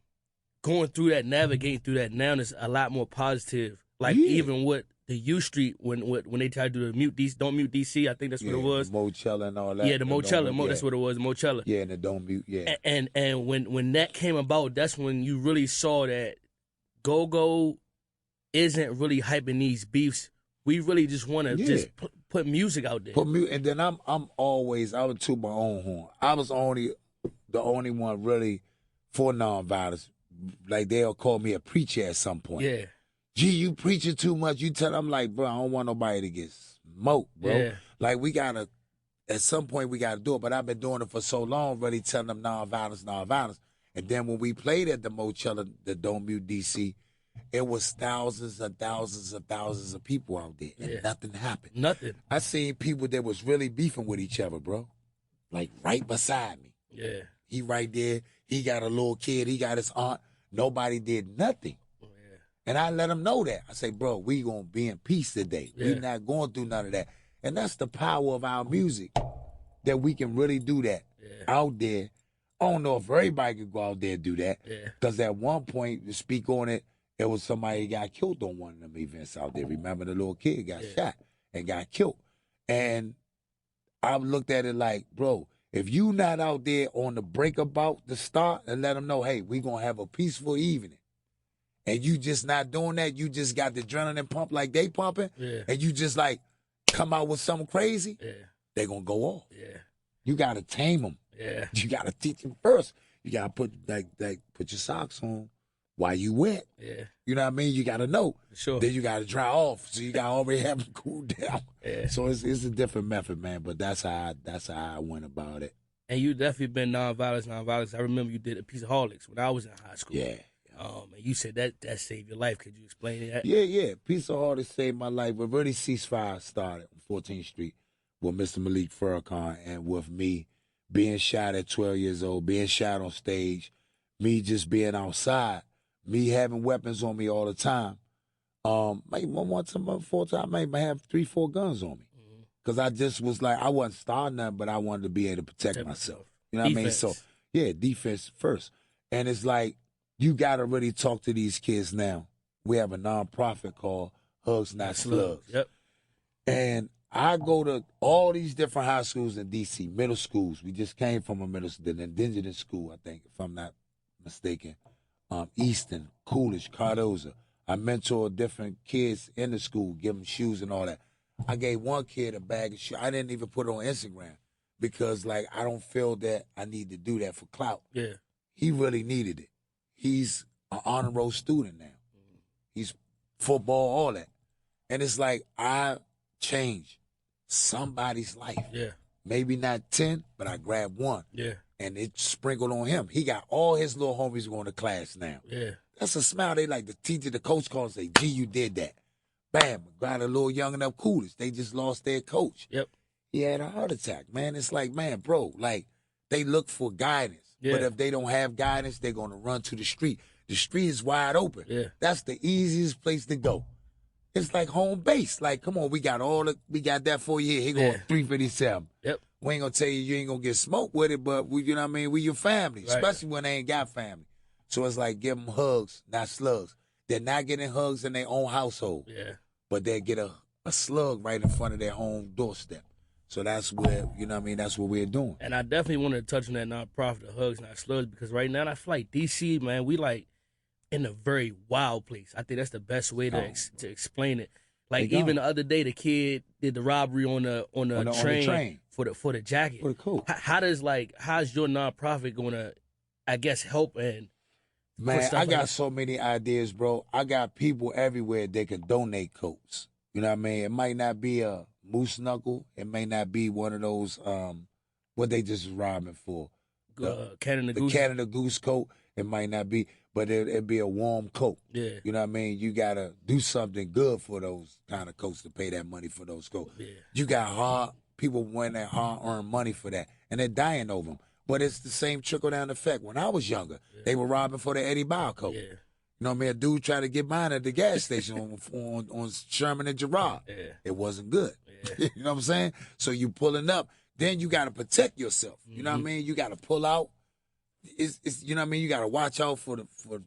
going through that, navigating through that now is a lot more positive. Like even with the U Street, when they tried to do the don't mute DC, I think that's what it was. The Mochella and all that. Yeah, the Mochella, that's what it was, Mochella. Yeah, and the don't mute, And when that came about, that's when you really saw that Go-Go isn't really hyping these beefs. We really just want to just put music out there. And then I would toot my own horn. I was the only one really for nonviolence. Like they'll call me a preacher at some point. Yeah. Gee, you preaching too much. You tell them like, bro, I don't want nobody to get smoked, bro. Yeah. Like at some point we gotta do it. But I've been doing it for so long, really telling them nonviolence. And then when we played at the Mochella, the Don't Mute DC, it was thousands and thousands and thousands of people out there, and nothing happened. Nothing. I seen people that was really beefing with each other, bro. Like right beside me. Yeah. He right there. He got a little kid. He got his aunt. Nobody did nothing. And I let them know that. I say, bro, we going to be in peace today. We not going through none of that. And that's the power of our music, that we can really do that out there. I don't know if everybody could go out there and do that. Because at one point, to speak on it, there was somebody that got killed on one of them events out there. Remember the little kid got shot and got killed. And I looked at it like, bro, if you not out there on the break about the start and let them know, hey, we going to have a peaceful evening. And you just not doing that, you just got the adrenaline pump like they pumping, and you just like come out with something crazy, they going to go off. Yeah. You got to tame them. Yeah. You got to teach them first. You got to put your socks on while you wet. Yeah. You know what I mean? You got to know. Sure. Then you got to dry off, so you got to already have them cool down. Yeah. So it's a different method, man, but that's how I went about it. And you definitely been nonviolence. I remember you did a piece of Harlex when I was in high school. Yeah. And you said that saved your life. Could you explain that? Yeah. Piece of Heart saved my life. But really, Ceasefire started on 14th Street with Mr. Malik Farrakhan and with me being shot at 12 years old, being shot on stage, me just being outside, me having weapons on me all the time. Maybe one time, 4 times, I might have 3-4 guns on me. Because I just was like, I wasn't starting nothing, but I wanted to be able to protect myself. You know what I mean? So, defense first. And it's like, you got to really talk to these kids now. We have a nonprofit called Hugs Not Slugs. Yep. And I go to all these different high schools in D.C., middle schools. We just came from a middle school, an indigenous school, I think, if I'm not mistaken. Easton, Coolidge, Cardozo. I mentor different kids in the school, give them shoes and all that. I gave one kid a bag of shoes. I didn't even put it on Instagram because, like, I don't feel that I need to do that for clout. Yeah. He really needed it. He's an honor roll student now. He's football, all that. And it's like I changed somebody's life. Yeah. Maybe not 10, but I grabbed one. Yeah. And it sprinkled on him. He got all his little homies going to class now. Yeah. That's a smile. They like the teacher, the coach calls and say, gee, you did that. Bam, got a little young enough Coolidge. They just lost their coach. Yep. He had a heart attack, man. It's like, man, bro, like they look for guidance. Yeah. But if they don't have guidance, they're going to run to the street. The street is wide open. Yeah. That's the easiest place to go. It's like home base. Like, come on, we got that for you here. Here go 357. Yep. We ain't gonna tell you ain't gonna get smoked with it, but we, you know what I mean? We your family, Right. especially when they ain't got family. So it's like give them hugs, not slugs. They're not getting hugs in their own household. Yeah. But they get a slug right in front of their home doorstep. So that's where, you know what I mean, that's what we're doing. And I definitely want to touch on that nonprofit, the Hugs Not Slugs, because right now I feel like DC, man, we like in a very wild place. I think that's the best way to explain it. Like even the other day, the kid did the robbery on the train for the jacket. For the coat. How's your nonprofit going to, I guess, help and man? I got so many ideas, bro. I got people everywhere that can donate coats. You know what I mean? It might not be a moose knuckle. It may not be one of those what they just robbing for. Canada the Goose. Canada Goose coat. It might not be, but it'd be a warm coat. Yeah. You know what I mean? You got to do something good for those kind of coats to pay that money for those coats. Yeah. You got people win that hard-earned money for that, and they're dying over them. But it's the same trickle-down effect. When I was younger, they were robbing for the Eddie Bauer coat. Yeah. You know what I mean? A dude tried to get mine at the gas station on Sherman and Girard. Yeah. It wasn't good. Yeah. You know what I'm saying? So you pulling up. Then you got to protect yourself. You know what I mean? You got to pull out. It's you know what I mean? You got to watch out for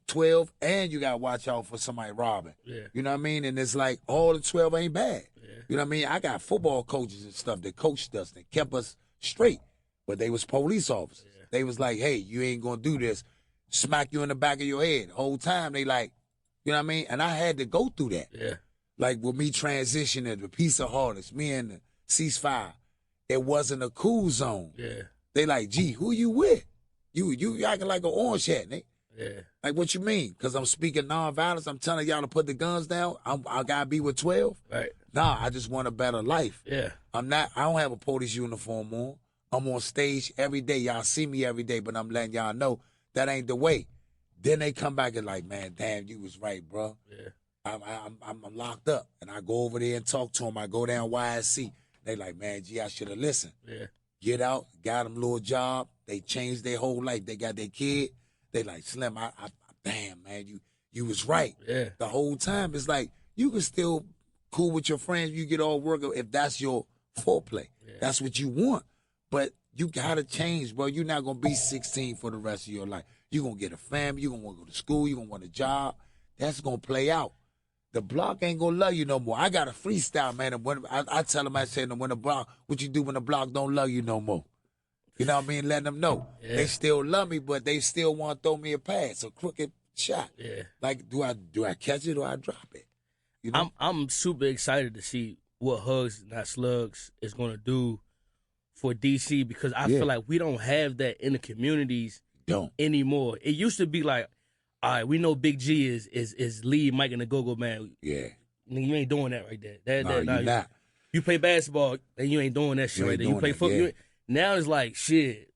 12, and you got to watch out for somebody robbing. Yeah. You know what I mean? And it's like all the 12 ain't bad. Yeah. You know what I mean? I got football coaches and stuff that coached us, that kept us straight, but they was police officers. Yeah. They was like, hey, you ain't going to do this. Smack you in the back of your head. The whole time they like, you know what I mean? And I had to go through that. Yeah. Like with me transitioning, the piece of hardest, me and the ceasefire, it wasn't a cool zone. Yeah. They like, gee, who you with? You acting like an orange hat, Nick. Yeah. Like, what you mean? Because I'm speaking nonviolence, I'm telling y'all to put the guns down, I got to be with 12? Right. Nah, I just want a better life. Yeah. I don't have a police uniform on. I'm on stage every day. Y'all see me every day, but I'm letting y'all know that ain't the way. Then they come back and like, man, damn, you was right, bro. Yeah. I'm locked up. And I go over there and talk to them. I go down YSC. They like, man, gee, I should have listened. Yeah. Get out, got them a little job. They changed their whole life. They got their kid. They like, Slim, damn, man, you was right. Yeah. The whole time, it's like, you can still cool with your friends. You get all work if that's your foreplay. Yeah. That's what you want. But you got to change, bro. You're not going to be 16 for the rest of your life. You're going to get a family. You're going to want to go to school. You're going to want a job. That's going to play out. The block ain't going to love you no more. I got a freestyle, man. And when I tell them, I say, when the block, what you do when the block don't love you no more? You know what I mean? Letting them know. Yeah. They still love me, but they still want to throw me a pass, a crooked shot. Yeah. Like, do I catch it or I drop it? You know? I'm super excited to see what Hugs Not Slugs is going to do for DC because I feel like we don't have that in the communities anymore. It used to be like, all right, we know Big G is lead Mike and the Go-Go Man. Yeah. You ain't doing that right there. You're not. You play basketball, and you ain't doing that shit right there. You play football. Yeah. Now it's like, shit.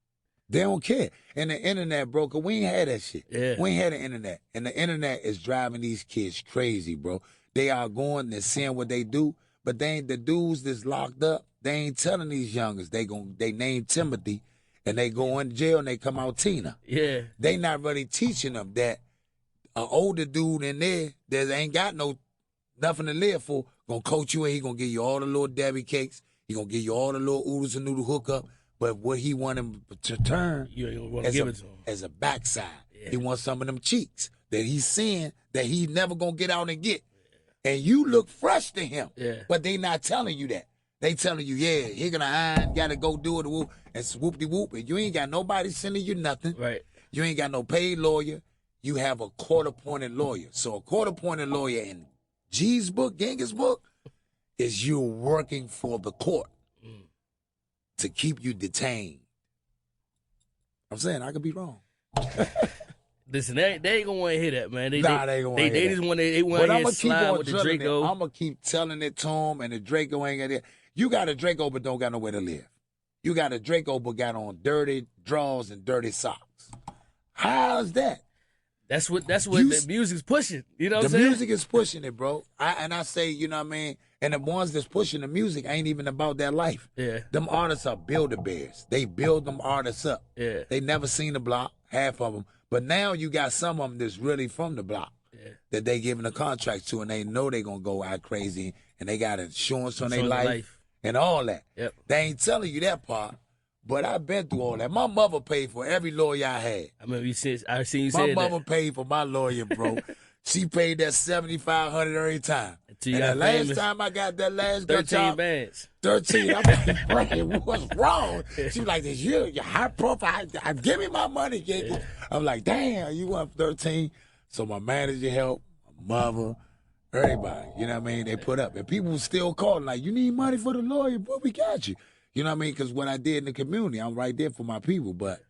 They don't care. And the internet, bro, 'cause we ain't had that shit. Yeah. We ain't had the internet. And the internet is driving these kids crazy, bro. They are going and seeing what they do, but they ain't the dudes that's locked up. They ain't telling these youngers. They name Timothy, and they go in jail, and they come out Tina. Yeah. They not really teaching them that an older dude in there that ain't got nothing to live for gonna coach you, and he gonna give you all the little Debbie cakes. He gonna give you all the little oodles and noodle hookup. But what he want him to turn as a backside. Yeah. He wants some of them cheeks that he's seeing that he never gonna get out and get. and you look fresh to him. Yeah. But they not telling you that. They telling you, yeah, he gonna iron, gotta go do it, whoop, and whoop-de-whoop, and you ain't got nobody sending you nothing. Right. You ain't got no paid lawyer. You have a court-appointed lawyer. So a court-appointed lawyer in G's book, Genghis book, is you working for the court to keep you detained. I'm saying I could be wrong. Listen, they ain't gonna want to hear that, man. They ain't gonna want to hear that. They just want to hear slide with the Draco. I'm gonna keep telling it to him, and the Draco ain't gonna. You got a Draco, but don't got nowhere to live. You got a Draco, but got on dirty drawers and dirty socks. How's that? That's what the music's pushing. You know what I'm saying? The music is pushing it, bro. I say, you know what I mean? And the ones that's pushing the music ain't even about that life. Yeah. Them artists are build-a-bears. They build them artists up. Yeah. They never seen the block, half of them. But now you got some of them that's really from the block that they giving a contract to, and they know they going to go out crazy, and they got insurance on their life and all that. Yep. They ain't telling you that part. But I've been through all that. My mother paid for every lawyer I had. I remember I seen you say that. My mother that. paid for my lawyer, bro. She paid that $7,500 every time. And the last time I got that last 13 bands. 13. I'm like, bro, what's wrong? She was like, this you're high profile. Give me my money, kid. I'm like, damn, you want 13? So my manager helped, my mother, everybody. You know what I mean? They put up. And people still calling like, you need money for the lawyer, but we got you. You know what I mean? Because what I did in the community, I'm right there for my people. But,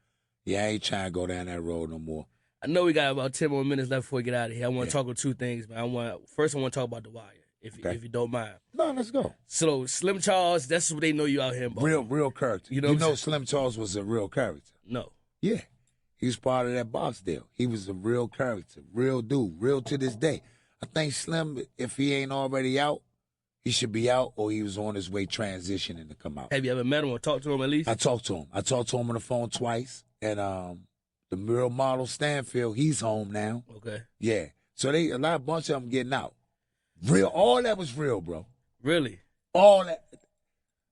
yeah, I ain't trying to go down that road no more. I know we got about 10 more minutes left before we get out of here. I want to talk about two things, man. First, I want to talk about The Wire, if you don't mind. No, let's go. So, Slim Charles, that's what they know you out here about. Real character. You know Slim Charles was a real character? No. Yeah. He was part of that box deal. He was a real character, real dude, real to this day. I think Slim, if he ain't already out, he should be out, or he was on his way transitioning to come out. Have you ever met him or talked to him at least? I talked to him. I talked to him on the phone twice. And the real model Stanfield, he's home now. Okay. Yeah. So a bunch of them getting out. All that was real, bro. Really? All that.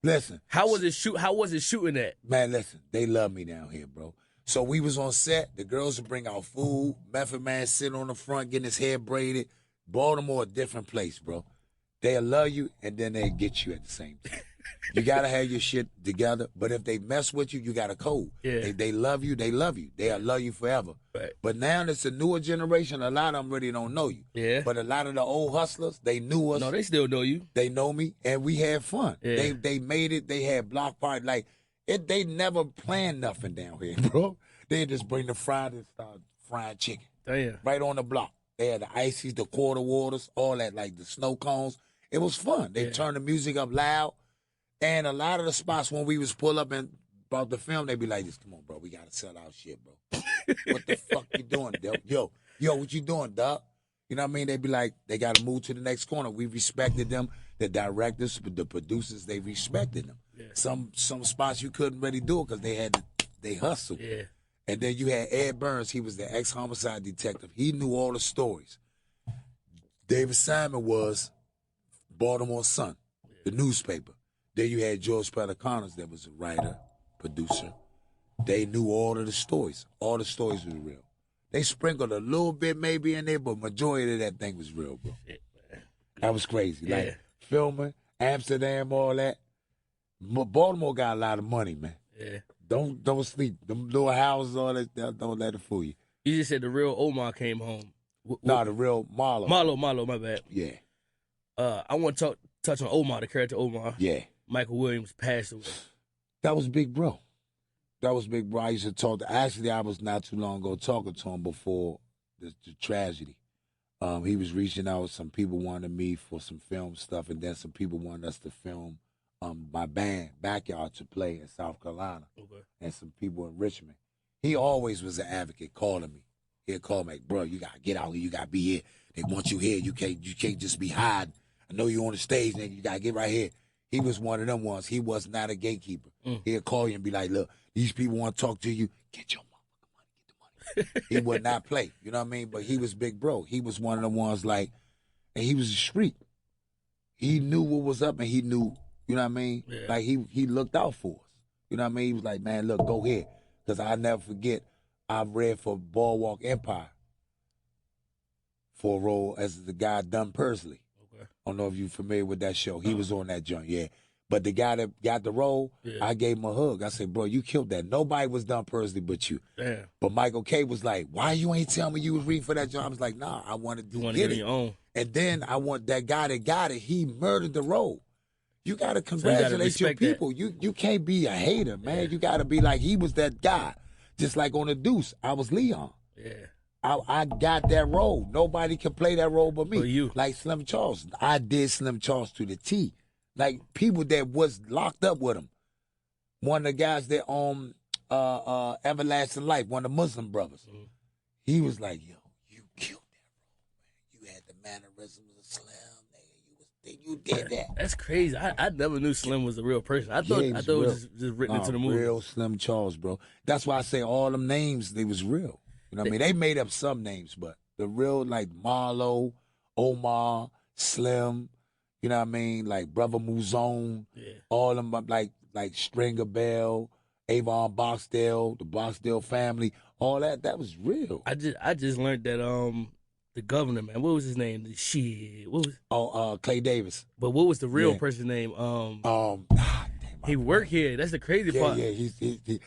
Listen. How was it shooting at? Man, listen. They love me down here, bro. So we was on set. The girls would bring out food. Method Man sitting on the front getting his hair braided. Baltimore, a different place, bro. They'll love you, and then they'll get you at the same time. You got to have your shit together, but if they mess with you, you got a code. Yeah. They love you, they love you. They'll love you forever. Right. But now it's a newer generation. A lot of them really don't know you. Yeah. But a lot of the old hustlers, they knew us. No, they still know you. They know me, and we had fun. Yeah. They made it. They had block party. Like, they never planned nothing down here, bro. They just bring the fried and start frying chicken. Damn. Right on the block. They had the ices, the quarter waters, all that, like the snow cones. It was fun. They turned the music up loud. And a lot of the spots when we was pull up and about the film, they be like, "This, come on, bro, we got to sell our shit, bro." What the fuck you doing, yo? Yo, what you doing, dog? You know what I mean? They be like, they got to move to the next corner. We respected them. The directors, the producers, they respected them. Yeah. Some spots you couldn't really do it because they hustled. Yeah. And then you had Ed Burns. He was the ex-homicide detective. He knew all the stories. David Simon was Baltimore Sun, the newspaper. Then you had George Pelicanos that was a writer, producer. They knew all of the stories. All the stories were real. They sprinkled a little bit maybe in there, but majority of that thing was real, bro. Shit, man. That was crazy. Yeah. Like filming, Amsterdam, all that. Baltimore got a lot of money, man. Yeah. Don't sleep. Them little houses, all that, don't let it fool you. You just said the real Omar came home. No, the real Marlo. Marlo, my bad. Yeah. I want to touch on Omar, the character Omar. Yeah. Michael Williams passed away. That was Big Bro. I used to talk to, actually, I was not too long ago talking to him before the tragedy. He was reaching out. Some people wanted me for some film stuff, and then some people wanted us to film my band, Backyard, to play in South Carolina. Okay. And some people in Richmond. He always was an advocate calling me. He'd call me, bro, you got to get out here. You got to be here. They want you here. You can't just be hiding. I know you're on the stage, nigga. You got to get right here. He was one of them ones. He was not a gatekeeper. He'd call you and be like, look, these people want to talk to you. Get your motherfucking money. Get the money. He would not play. You know what I mean? But he was Big Bro. He was one of the ones like, and he was a street. He knew what was up, and he knew, you know what I mean? Yeah. Like, he looked out for us. You know what I mean? He was like, man, look, go here. Because I'll never forget, I read for Boardwalk Empire for a role as the guy Dunn Pursley. I don't know if you're familiar with that show. He was on that joint, yeah. But the guy that got the role, I gave him a hug. I said, bro, you killed that. Nobody was done personally but you. Damn. But Michael K was like, why you ain't tell me you was reading for that job? I was like, nah, I wanted to get it. Your own. And then I want that guy that got it, he murdered the role. You got to congratulate your people. You can't be a hater, man. You got to be like, he was that guy. Just like on The Deuce, I was Leon. Yeah. I got that role. Nobody can play that role but me. But you. Like Slim Charles. I did Slim Charles to the T. Like people that was locked up with him. One of the guys that Everlasting Life, one of the Muslim brothers. Mm-hmm. He was like, yo, you killed that role, man. You had the mannerisms of Slim, nigga. You did that. That's crazy. I never knew Slim was a real person. I thought it was just written into the movie. Real Slim Charles, bro. That's why I say all them names, they was real. You know what I mean? They made up some names, but the real, like Marlo, Omar, Slim, you know what I mean? Like Brother Muzone, all them, like Stringer Bell, Avon Boxdale, the Boxdale family, all that was real. I just learned that the governor, man, what was his name? What was? Clay Davis. But what was the real person's name? He worked here. That's the crazy part. Yeah,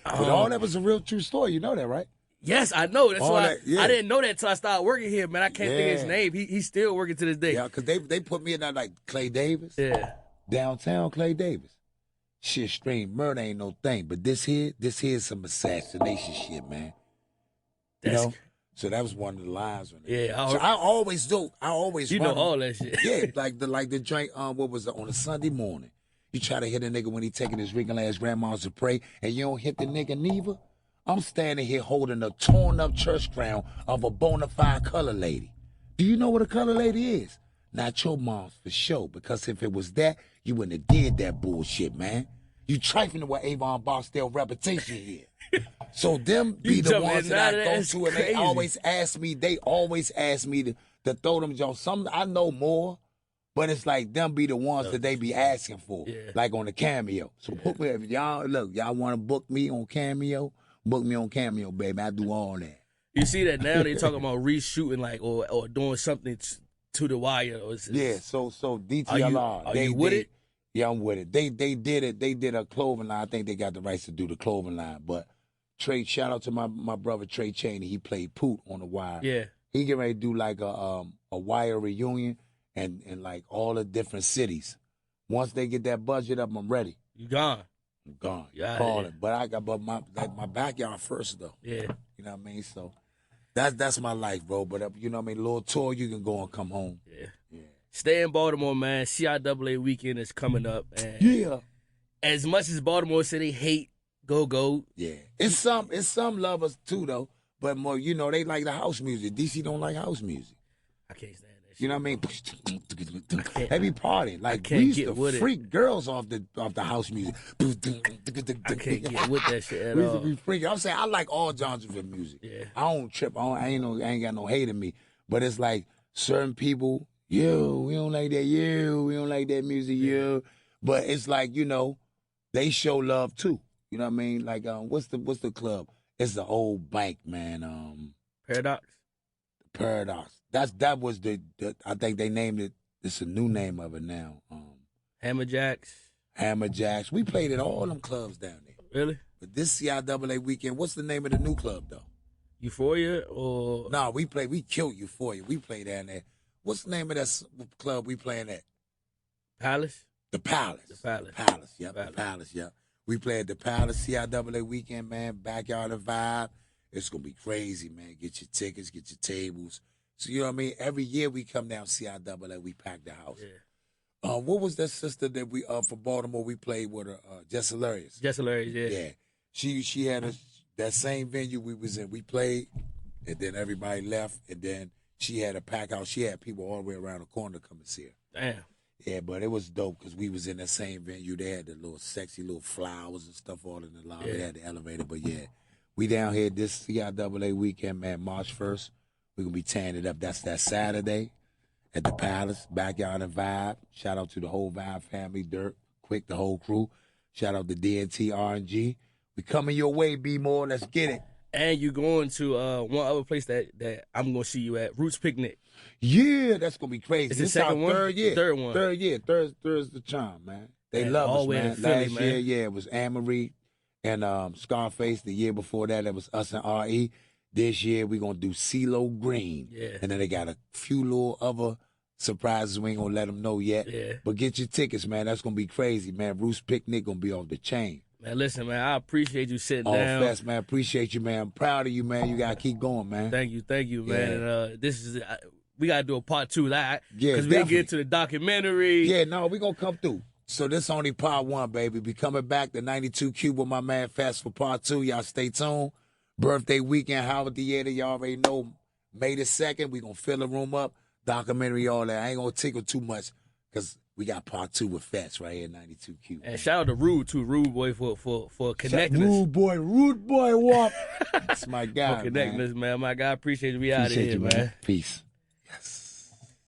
but all that was a real true story. You know that, right? Yes, I know. That's why I didn't know that until I started working here, man. I can't think of his name. He's still working to this day. Yeah, because they put me in that, like, Clay Davis. Yeah. Downtown Clay Davis. Shit, strange. Murder ain't no thing. But this here is some assassination shit, man. You know? So that was one of the lines on it. Yeah. So I always You know all that shit. Yeah, like the drink, what was it, on a Sunday morning. You try to hit a nigga when he taking his wrinkle ass grandma's to pray, and you don't hit the nigga neither. I'm standing here holding a torn up church crown of a bona fide color lady. Do you know what a color lady is? Not your mom's for sure, because if it was that, you wouldn't have did that bullshit, man. You trifling with Avon Barksdale reputation here. So them be the ones that I go to, and they always ask me to throw them jokes. Some I know more, but it's like them be the ones that they be asking for, like on the Cameo. So book me, if y'all want to book me on Cameo, book me on Cameo, baby. I do all that. You see that now? They talking about reshooting, like or doing something to the wire. Yeah. So DTLR. Are you with it? Yeah, I'm with it. They did it. They did a clothing line. I think they got the rights to do the clothing line. But shout out to my brother Trey Chaney. He played Poot on the wire. Yeah. He getting ready to do like a wire reunion and like all the different cities. Once they get that budget up, I'm ready. You gone? I'm gone. Yeah. Calling. But my backyard first though. Yeah. You know what I mean? So that's my life, bro. But you know what I mean? A little tour, you can go and come home. Yeah. Stay in Baltimore, man. CIAA weekend is coming up. And yeah. As much as Baltimore said they hate go. Yeah. It's some lovers too though. But more, you know, they like the house music. DC don't like house music. I can't stand that shit. You know what I mean? They be partying. Like we used to freak girls off the house music. I can't get with that shit at all. We used to be freaking. I'm saying I like all genres of music. Yeah. I don't trip. I ain't got no hate in me. But it's like certain people, we don't like that. We don't like that music. But it's like, you know, they show love too. You know what I mean? Like what's the club? It's the old bank, man. Paradox. That was the I think they named it. It's a new name of it now. Hammer Jacks. We played at all them clubs down there. Really? But this CIAA weekend, what's the name of the new club though? Euphoria or? No, we killed Euphoria. We played down there. What's the name of that club we playing at? Palace. The Palace. Yep. Palace. The Palace. Yep. We played at the Palace CIAA weekend, man. Backyard of vibe. It's gonna be crazy, man. Get your tickets, get your tables. So you know what I mean? Every year we come down CIAA, we pack the house. Yeah. What was that sister that we for Baltimore we played with her? Jess Hilarious. Yeah. She had that same venue we was in. We played, and then everybody left, and then she had a pack house. She had people all the way around the corner come and see her. Damn. Yeah, but it was dope because we was in that same venue. They had the little sexy little flowers and stuff all in the lobby. They had the elevator, but yeah, we down here this CIAA weekend, man. March 1st, we're gonna be tearing it up. That's that Saturday at the Palace, Backyard and Vibe. Shout out to the whole Vibe family, Dirk, Quick, the whole crew. Shout out to DNT, RNG. We coming your way, B-More. Let's get it. And you going to one other place that I'm gonna see you at, Roots Picnic. Yeah, that's gonna be crazy. It's the second one? Third year. Third one. Third year. Third's the charm, man. They love all us, the way man. to Philly, Last man. year, yeah, it was Anne-Marie and Scarface. The year before that, it was us and R.E. This year, we're gonna do CeeLo Green. Yeah. And then they got a few little other surprises we ain't gonna let them know yet. Yeah. But get your tickets, man. That's gonna be crazy, man. Roost Picnic gonna be off the chain. Man, listen, man, I appreciate you sitting down. All fest, man. Appreciate you, man. I'm proud of you, man. You gotta keep going, man. Thank you, man. Yeah. And this is we gotta do a part 2 of that. Yeah, because we didn't get to the documentary. Yeah, no, we gonna come through. So this only part 1, baby. Be coming back to 92 Cube with my man Fest for part 2. Y'all stay tuned. Birthday weekend, Howard Theater. Y'all already know. May the 2nd, we gonna fill the room up. Documentary, all that. I ain't gonna tickle too much because we got part 2 with Fats right here, 92 Q. And shout out to Rude too, Rude Boy for connecting us. Rude boy, what? That's my guy, for connecting man. us, man. My guy, appreciate you. We out of here, You, man. Peace. Yes.